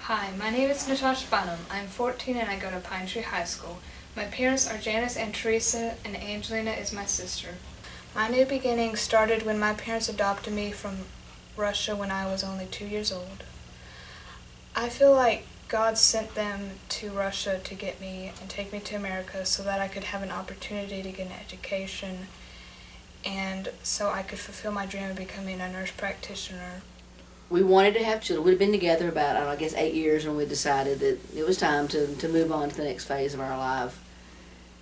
Hi, my name is Natasha Bynum. I'm 14 and I go to Pine Tree High School. My parents are Janice and Teresa, and Angelina is my sister. My new beginning started when my parents adopted me from Russia when I was only 2 years old. I feel like God sent them to Russia to get me and take me to America so that I could have an opportunity to get an education and so I could fulfill my dream of becoming a nurse practitioner. We wanted to have children. We'd been together about, I guess, 8 years, and we decided that it was time to move on to the next phase of our life.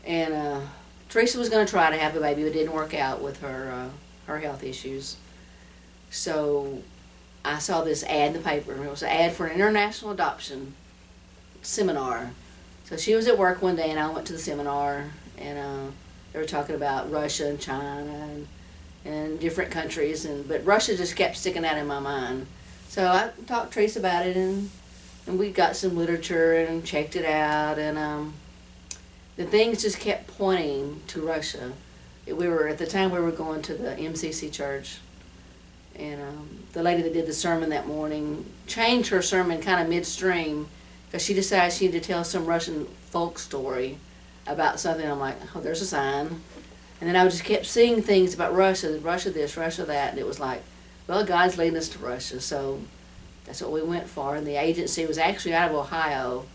And Teresa was going to try to have a baby, but it didn't work out with her health issues. So I saw this ad in the paper. It was an ad for an international adoption seminar. So she was at work one day, and I went to the seminar, and they were talking about Russia and China and different countries, but Russia just kept sticking out in my mind. So I talked to Teresa about it, and we got some literature and checked it out, and the things just kept pointing to Russia. At the time we were going to the MCC church, and the lady that did the sermon that morning changed her sermon kind of midstream because she decided she needed to tell some Russian folk story about something. I'm like, oh, there's a sign. And then I just kept seeing things about Russia, Russia this, Russia that, and it was like, well, God's leading us to Russia, so that's what we went for. And the agency was actually out of Ohio,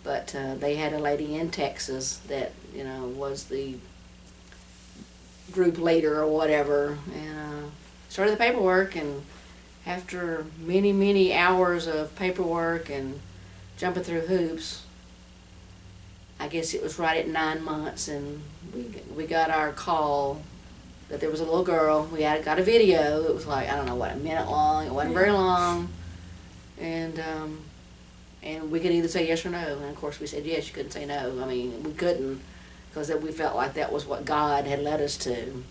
but they had a lady in Texas that, was the group leader or whatever, and started the paperwork, and after many, many hours of paperwork and jumping through hoops, I guess it was right at 9 months, and we got our call that there was a little girl. We got a video. It was like, I don't know, a minute long. It wasn't very long. And we could either say yes or no. And of course we said yes. You couldn't say no. I mean, we couldn't, because we felt like that was what God had led us to.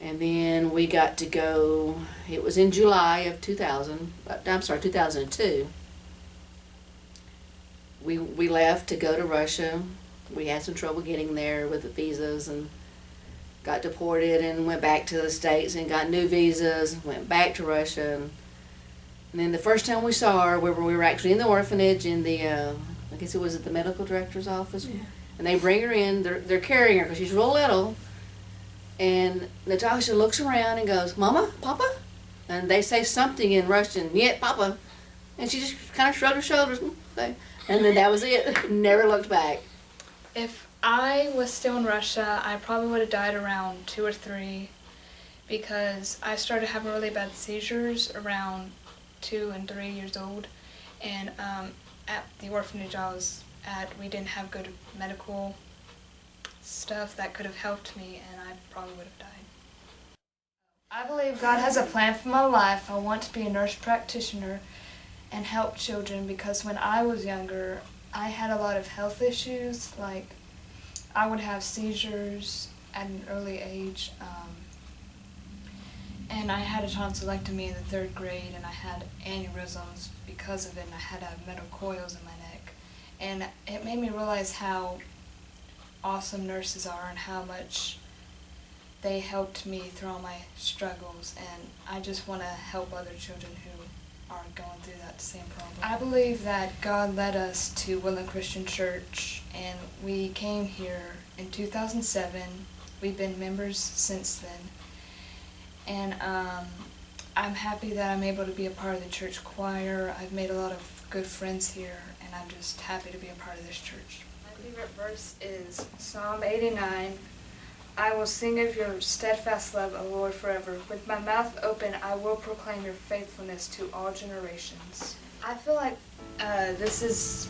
And then we got to go, it was in July of 2002. We left to go to Russia. We had some trouble getting there with the visas and got deported and went back to the States and got new visas and went back to Russia. And then the first time we saw her, we were actually in the orphanage in the, I guess it was at the medical director's office. Yeah. And they bring her in. They're carrying her because she's real little. And Natasha looks around and goes, Mama, Papa? And they say something in Russian, Niet, Papa. And she just kind of shrugged her shoulders. And then that was it. Never looked back. If I was still in Russia, I probably would have died around 2 or 3 because I started having really bad seizures around 2 and 3 years old. And at the orphanage I was at, we didn't have good medical stuff that could have helped me, and I probably would have died. I believe God has a plan for my life. I want to be a nurse practitioner and help children because when I was younger, I had a lot of health issues. Like, I would have seizures at an early age, and I had a tonsillectomy in the 3rd grade, and I had aneurysms because of it, and I had to have metal coils in my neck. And it made me realize how awesome nurses are and how much they helped me through all my struggles, and I just want to help other children who are going through that same problem. I believe that God led us to Bynum Christian Church, and we came here in 2007. We've been members since then, and I'm happy that I'm able to be a part of the church choir. I've made a lot of good friends here, and I'm just happy to be a part of this church. My favorite verse is Psalm 89. I will sing of your steadfast love, O Lord, forever. With my mouth open, I will proclaim your faithfulness to all generations. I feel like this is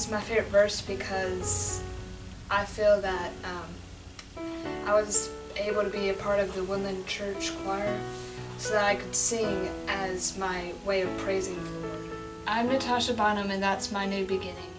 my favorite verse because I feel that I was able to be a part of the Woodland Church choir so that I could sing as my way of praising the Lord. I'm Natasha Bynum, and that's my new beginning.